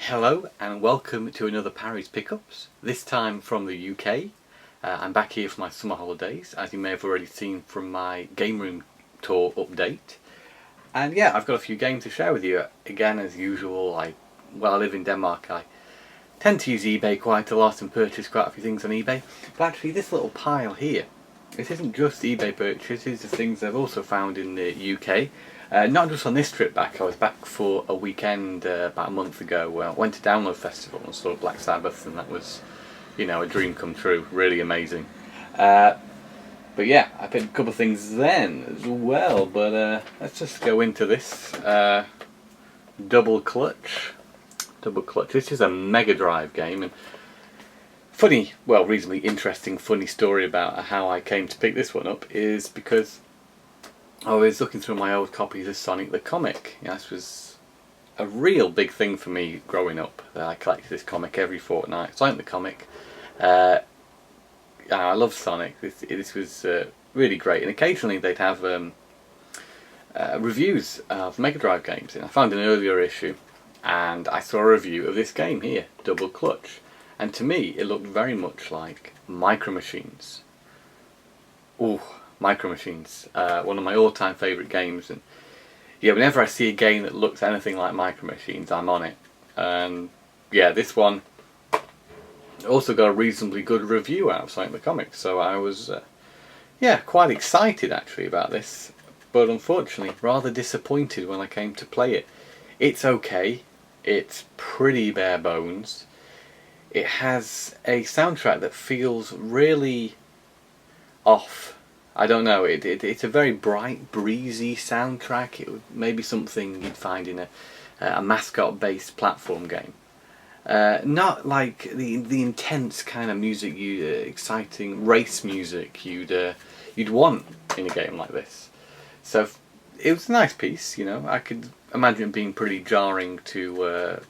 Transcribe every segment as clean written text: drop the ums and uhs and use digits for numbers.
Hello and welcome to another Parry's Pickups, this time from the UK. I'm back here for my summer holidays, as you may have already seen from my game room tour update. And yeah, I've got a few games to share with you. Again, as usual, I live in Denmark, I tend to use eBay quite a lot and purchase quite a few things on eBay. But actually this little pile here, this isn't just eBay purchases, it's things I've also found in the UK. Not just on this trip back, I was back for a weekend about a month ago where I went to Download Festival and saw Black Sabbath, and that was, a dream come true, really amazing. But yeah, I picked a couple of things then as well, but let's just go into this. Double Clutch. This is a Mega Drive game, and reasonably interesting, funny story about how I came to pick this one up is because I was looking through my old copies of Sonic the Comic. This was a real big thing for me growing up. I collected this comic every fortnight. Sonic the Comic. I love Sonic. This was really great. And occasionally they'd have reviews of Mega Drive games. And I found an earlier issue and I saw a review of this game here, Double Clutch. And to me it looked very much like Micro Machines. Ooh. Micro Machines, one of my all-time favourite games, and yeah, whenever I see a game that looks anything like Micro Machines, I'm on it. And yeah, this one also got a reasonably good review out of Sonic the Comic, so I was quite excited actually about this, but unfortunately rather disappointed when I came to play it. It's okay, it's pretty bare bones, it has a soundtrack that feels really off. I don't know, it's a very bright, breezy soundtrack. It would maybe something you'd find in a mascot-based platform game. Not like the intense kind of music, exciting race music you'd want in a game like this. So it was a nice piece, I could imagine it being pretty jarring to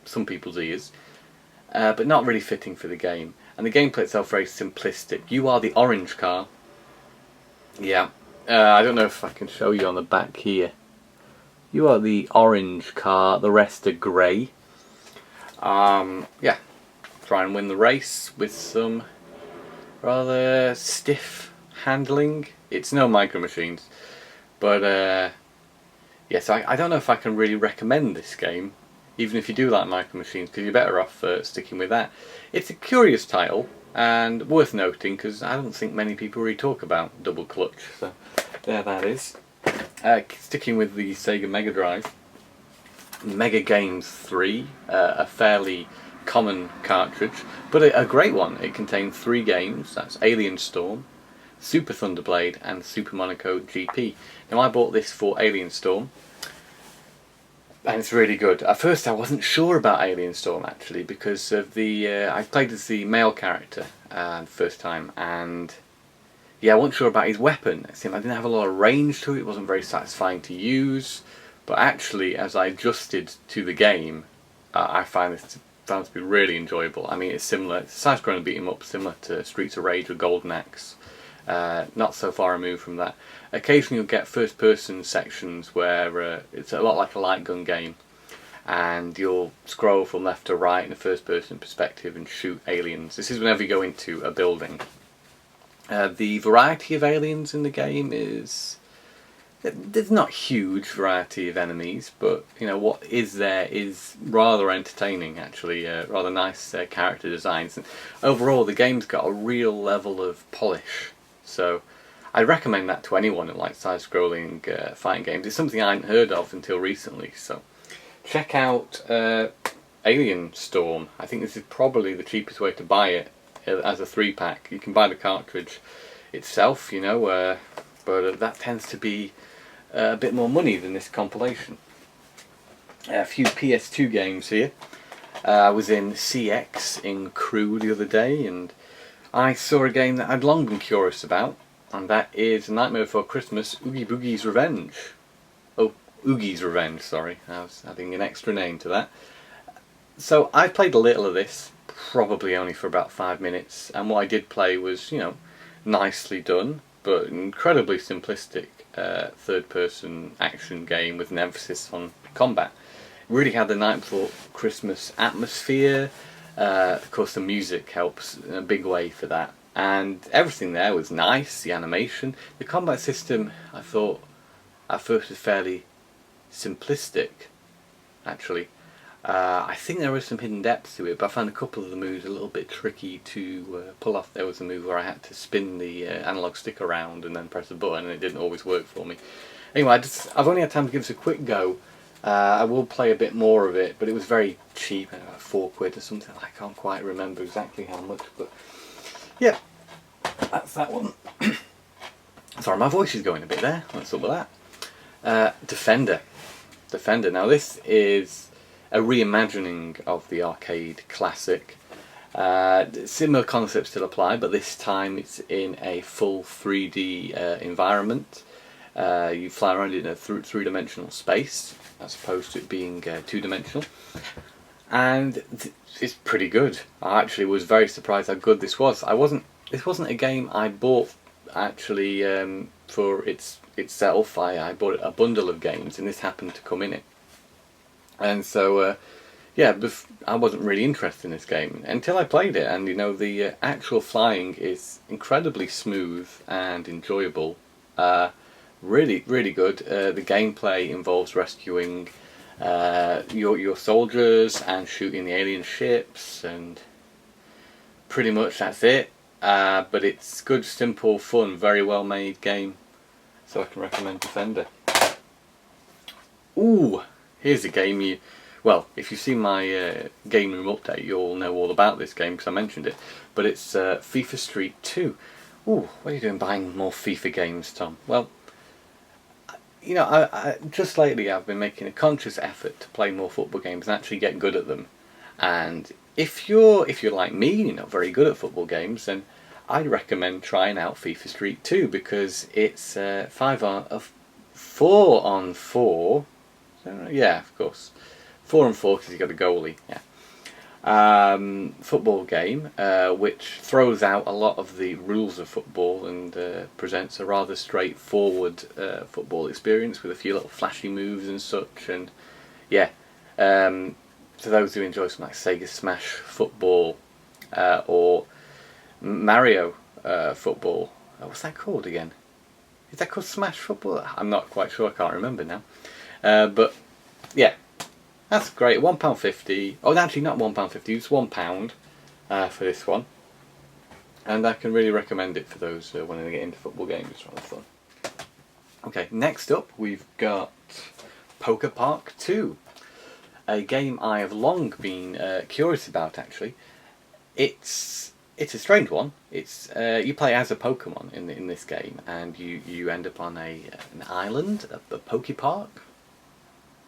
some people's ears, but not really fitting for the game. And the gameplay itself very simplistic. You are the orange car. Yeah, I don't know if I can show you on the back here. You are the orange car, the rest are grey. Yeah, try and win the race with some rather stiff handling. It's no Micro Machines, but yes, I don't know if I can really recommend this game, even if you do like Micro Machines, because you're better off sticking with that. It's a curious title, and worth noting because I don't think many people really talk about Double Clutch, so there that is. Sticking with the Sega Mega Drive, Mega Games 3, a fairly common cartridge, but a great one. It contained 3 games, that's Alien Storm, Super Thunderblade and Super Monaco GP. Now I bought this for Alien Storm, and it's really good. At first I wasn't sure about Alien Storm actually, because of I played as the male character the first time, and yeah, I wasn't sure about his weapon. It seemed I didn't have a lot of range to it, it wasn't very satisfying to use, but actually as I adjusted to the game, I found it to be really enjoyable. I mean, it's similar, it's a side-scrolling beat 'em up similar to Streets of Rage or Golden Axe. Not so far removed from that. Occasionally you'll get first person sections where it's a lot like a light gun game, and you'll scroll from left to right in a first person perspective and shoot aliens. This is whenever you go into a building. The variety of aliens in the game there's not huge variety of enemies, but what is there is rather entertaining actually, rather nice character designs, and overall the game's got a real level of polish. So I recommend that to anyone who likes side-scrolling fighting games. It's something I hadn't heard of until recently, so check out Alien Storm. I think this is probably the cheapest way to buy it as a 3-pack. You can buy the cartridge itself, but that tends to be a bit more money than this compilation. A few PS2 games here. I was in CX in Crewe the other day, and I saw a game that I'd long been curious about, and that is Nightmare Before Christmas, Oogie Boogie's Revenge. Oh, Oogie's Revenge, sorry. I was adding an extra name to that. So I played a little of this, probably only for about 5 minutes, and what I did play was, nicely done, but incredibly simplistic third-person action game with an emphasis on combat. really had the night before Christmas atmosphere. Of course, the music helps in a big way for that, and everything there was nice. The animation, the combat system, I thought at first was fairly simplistic, actually. I think there was some hidden depths to it, but I found a couple of the moves a little bit tricky to pull off. There was a move where I had to spin the analog stick around and then press a button, and it didn't always work for me. Anyway, I've only had time to give this a quick go. I will play a bit more of it, but it was very cheap, about £4 or something. I can't quite remember exactly how much, but yeah, that's that one. Sorry, my voice is going a bit there. What's up with that? Defender. Now this is a reimagining of the arcade classic. Similar concepts still apply, but this time it's in a full 3D environment. You fly around in a three-dimensional space as opposed to it being two-dimensional, and it's pretty good. I actually was very surprised how good this was. This wasn't a game I bought actually for itself. I bought a bundle of games, and this happened to come in it. And so, yeah, I wasn't really interested in this game until I played it, and the actual flying is incredibly smooth and enjoyable. Really, really good. The gameplay involves rescuing your soldiers and shooting the alien ships, and pretty much that's it. But it's good, simple, fun, very well made game. So I can recommend Defender. Ooh! Here's a game well, if you've seen my game room update, you'll know all about this game because I mentioned it. But it's FIFA Street 2. Ooh, what are you doing buying more FIFA games, Tom? Well, I just lately I've been making a conscious effort to play more football games and actually get good at them. And if you're like me, you're not very good at football games, then I'd recommend trying out FIFA Street 2 because it's 4 on 4. Yeah, of course. 4 on 4 because you got a goalie. Yeah. Football game which throws out a lot of the rules of football and presents a rather straightforward football experience with a few little flashy moves and such. And yeah, to those who enjoy some like Sega Smash Football or Mario Football, what's that called again? Is that called Smash Football? I'm not quite sure. I can't remember now. But yeah, that's great. £1.50. Oh, actually not £1.50. It's £1 for this one, and I can really recommend it for those wanting to get into football games. It's rather fun. Okay, next up we've got Poker Park 2, a game I have long been curious about. Actually, it's a strange one. It's you play as a Pokemon in this game, and you end up on an island, a Poke Park.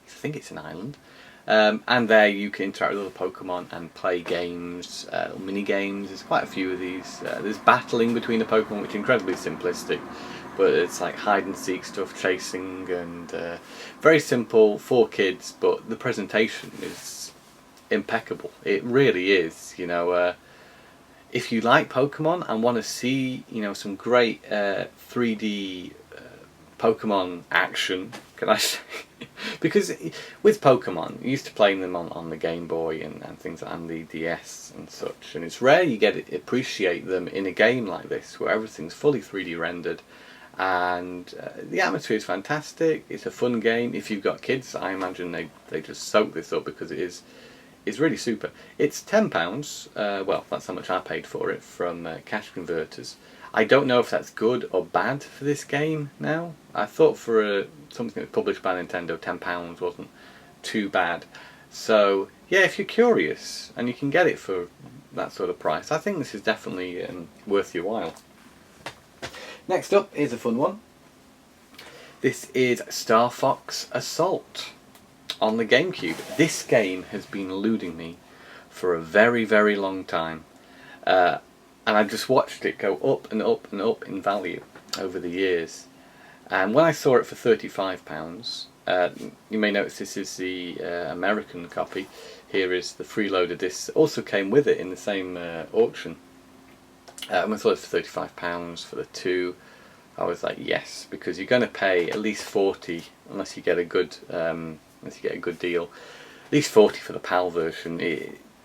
I think it's an island, and there you can interact with other Pokemon and play games, mini games. There's quite a few of these. There's battling between the Pokemon, which is incredibly simplistic, but it's like hide and seek stuff, chasing, and very simple for kids. But the presentation is impeccable. It really is. If you like Pokemon and want to see some great 3D Pokemon action, can I say? Because with Pokemon, you used to playing them on the Game Boy and things like, and the DS and such, and it's rare you get to appreciate them in a game like this where everything's fully 3D rendered, and the atmosphere is fantastic. It's a fun game. If you've got kids, I imagine they just soak this up because it's really super. It's £10. Well, that's how much I paid for it from Cash Converters. I don't know if that's good or bad for this game now. I thought for something that was published by Nintendo, £10 wasn't too bad. So yeah, if you're curious and you can get it for that sort of price, I think this is definitely worth your while. Next up is a fun one. This is Star Fox Assault on the GameCube. This game has been eluding me for a very, very long time. And I just watched it go up and up and up in value over the years. And when I saw it for £35, you may notice this is the American copy. Here is the freeloader disc. It also came with it in the same auction. When I saw it for £35 for the two, I was like, yes, because you're going to pay at least 40 unless you get a good deal. least 40 for the PAL version,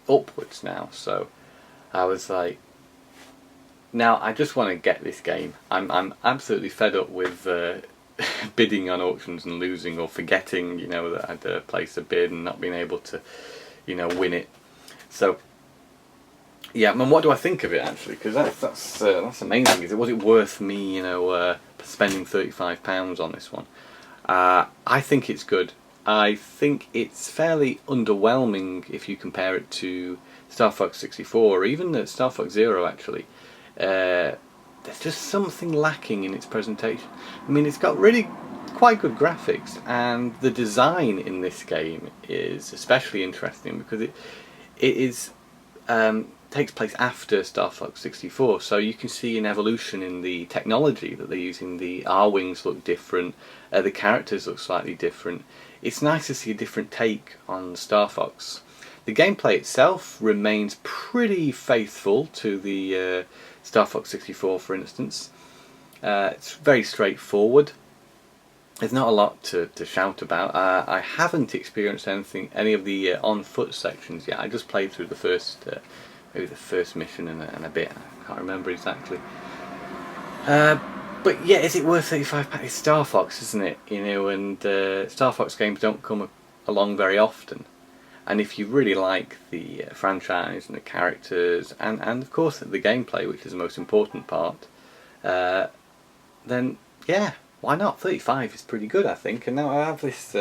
upwards now. So I was like, now I just want to get this game. I'm absolutely fed up with bidding on auctions and losing, or forgetting, you know, that I'd placed a bid and not being able to, you know, win it. So yeah, and what do I think of it actually? Because that's amazing. Was it worth me, you know, spending £35 on this one? I think it's good. I think it's fairly underwhelming if you compare it to Star Fox 64 or even Star Fox Zero actually. There's just something lacking in its presentation. I mean, it's got really quite good graphics, and the design in this game is especially interesting because it is takes place after Star Fox 64, so you can see an evolution in the technology that they're using. The R-wings look different, the characters look slightly different. It's nice to see a different take on Star Fox. The gameplay itself remains pretty faithful to the Star Fox 64, for instance. It's very straightforward. There's not a lot to shout about. I haven't experienced any of the on-foot sections yet. I just played through the first, maybe the first mission and a bit. I can't remember exactly. But yeah, is it worth £35? It's Star Fox, isn't it? You know, and Star Fox games don't come along very often. And if you really like the franchise and the characters and of course the gameplay, which is the most important part, then yeah, why not? 35 is pretty good, I think. And now I have this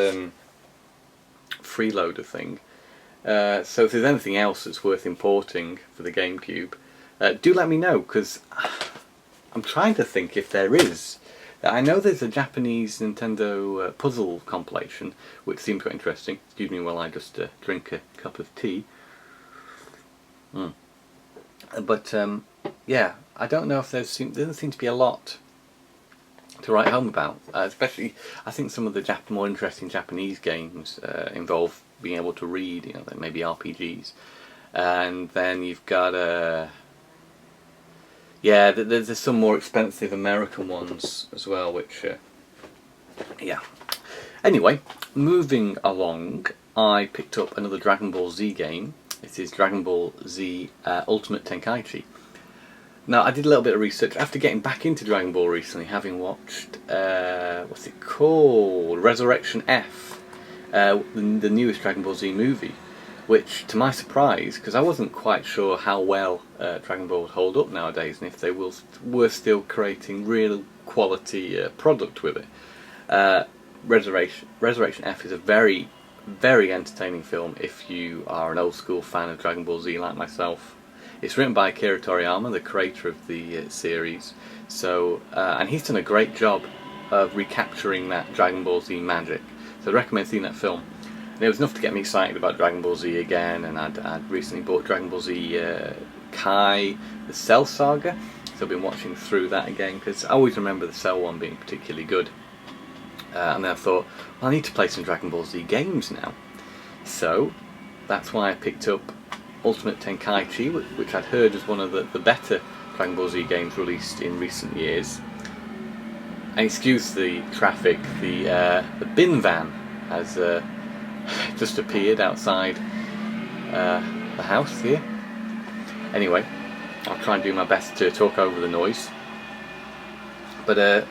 freeloader thing. So if there's anything else that's worth importing for the GameCube, do let me know, because I'm trying to think if there is. I know there's a Japanese Nintendo puzzle compilation, which seems quite interesting. Excuse me while I just drink a cup of tea. But yeah, I don't know if there doesn't seem to be a lot to write home about. Especially, I think some of the more interesting Japanese games involve being able to read, you know, maybe RPGs. And then you've got yeah, there's some more expensive American ones as well, which, yeah. Anyway, moving along, I picked up another Dragon Ball Z game. This is Dragon Ball Z Ultimate Tenkaichi. Now, I did a little bit of research after getting back into Dragon Ball recently, having watched, what's it called? Resurrection F, the newest Dragon Ball Z movie. Which, to my surprise, because I wasn't quite sure how well Dragon Ball would hold up nowadays, and if they were still creating real quality product with it. Resurrection F is a very, very entertaining film if you are an old school fan of Dragon Ball Z like myself. It's written by Akira Toriyama, the creator of the series, so and he's done a great job of recapturing that Dragon Ball Z magic. So I recommend seeing that film. And it was enough to get me excited about Dragon Ball Z again, and I'd recently bought Dragon Ball Z Kai, the Cell Saga, so I've been watching through that again, because I always remember the Cell one being particularly good. And then I thought, well, I need to play some Dragon Ball Z games now. So that's why I picked up Ultimate Tenkaichi, which I'd heard was one of the better Dragon Ball Z games released in recent years. And excuse the traffic, the bin van has just appeared outside the house here. Anyway, I'll try and do my best to talk over the noise. But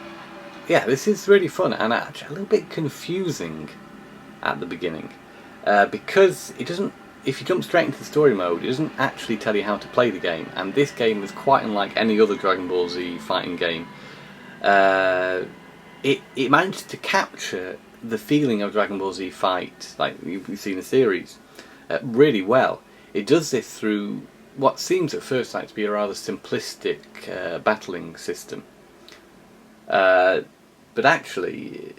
yeah, this is really fun and actually a little bit confusing at the beginning, because it doesn't. If you jump straight into the story mode, it doesn't actually tell you how to play the game. And this game is quite unlike any other Dragon Ball Z fighting game. It managed to capture the feeling of Dragon Ball Z fight, like you've seen the series, really well. It does this through what seems at first sight to be a rather simplistic battling system, but actually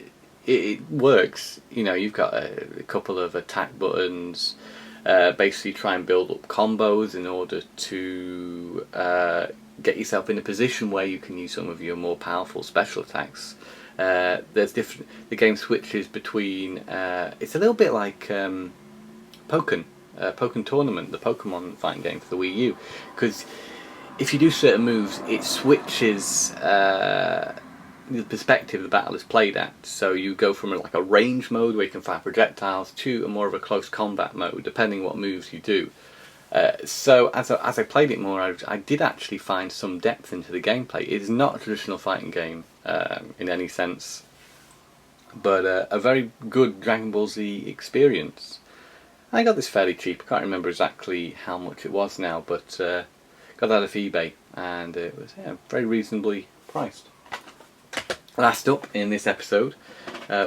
it works. You know, you've got a couple of attack buttons. Basically try and build up combos in order to get yourself in a position where you can use some of your more powerful special attacks. There's different. The game switches between. It's a little bit like Pokken Tournament, the Pokemon fighting game for the Wii U, because if you do certain moves, it switches the perspective the battle is played at. So you go from like a range mode where you can fire projectiles to a more of a close combat mode, depending what moves you do. So as I played it more, I did actually find some depth into the gameplay. It is not a traditional fighting game in any sense, but a very good Dragon Ball Z experience. I got this fairly cheap. I can't remember exactly how much it was now, but got that off eBay, and it was very reasonably priced. Last up in this episode,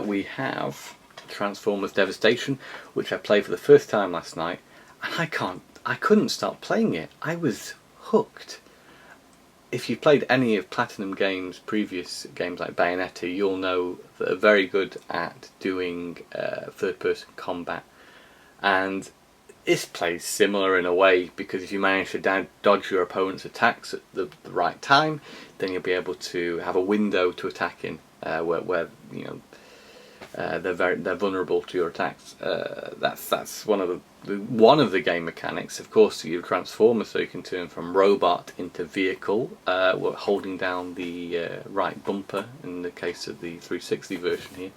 we have Transformers Devastation, which I played for the first time last night, and I couldn't stop playing it. I was hooked. If you've played any of Platinum Games' previous games like Bayonetta, you'll know that they're very good at doing third-person combat. And this plays similar in a way, because if you manage to dodge your opponent's attacks at the right time, then you'll be able to have a window to attack in, where you know they're vulnerable to your attacks. That's one of the game mechanics. Of course, you transform, so you can turn from robot into vehicle, holding down the right bumper in the case of the 360 version here.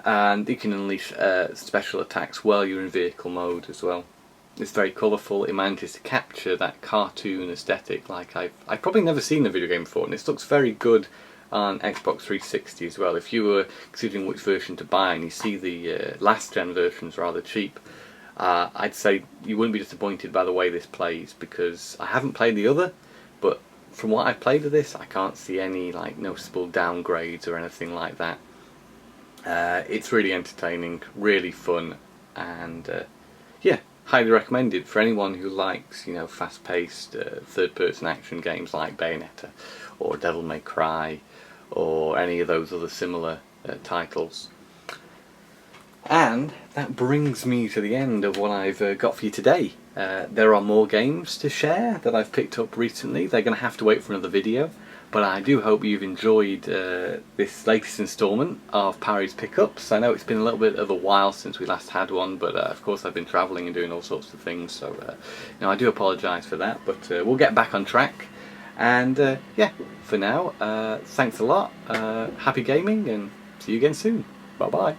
And you can unleash special attacks while you're in vehicle mode as well. It's very colourful. It manages to capture that cartoon aesthetic like I've probably never seen a video game before, and this looks very good on Xbox 360 as well. If you were considering which version to buy and you see the last gen versions rather cheap, I'd say you wouldn't be disappointed by the way this plays, because I haven't played the other, but from what I've played of this, I can't see any like noticeable downgrades or anything like that. It's really entertaining, really fun, and yeah, highly recommended for anyone who likes, you know, fast-paced third-person action games like Bayonetta or Devil May Cry or any of those other similar titles. And that brings me to the end of what I've got for you today. There are more games to share that I've picked up recently. They're going to have to wait for another video. But I do hope you've enjoyed this latest instalment of Parry's Pickups. I know it's been a little bit of a while since we last had one, but of course I've been travelling and doing all sorts of things, so you know, I do apologise for that, but we'll get back on track. And yeah, for now, thanks a lot, happy gaming, and see you again soon. Bye bye.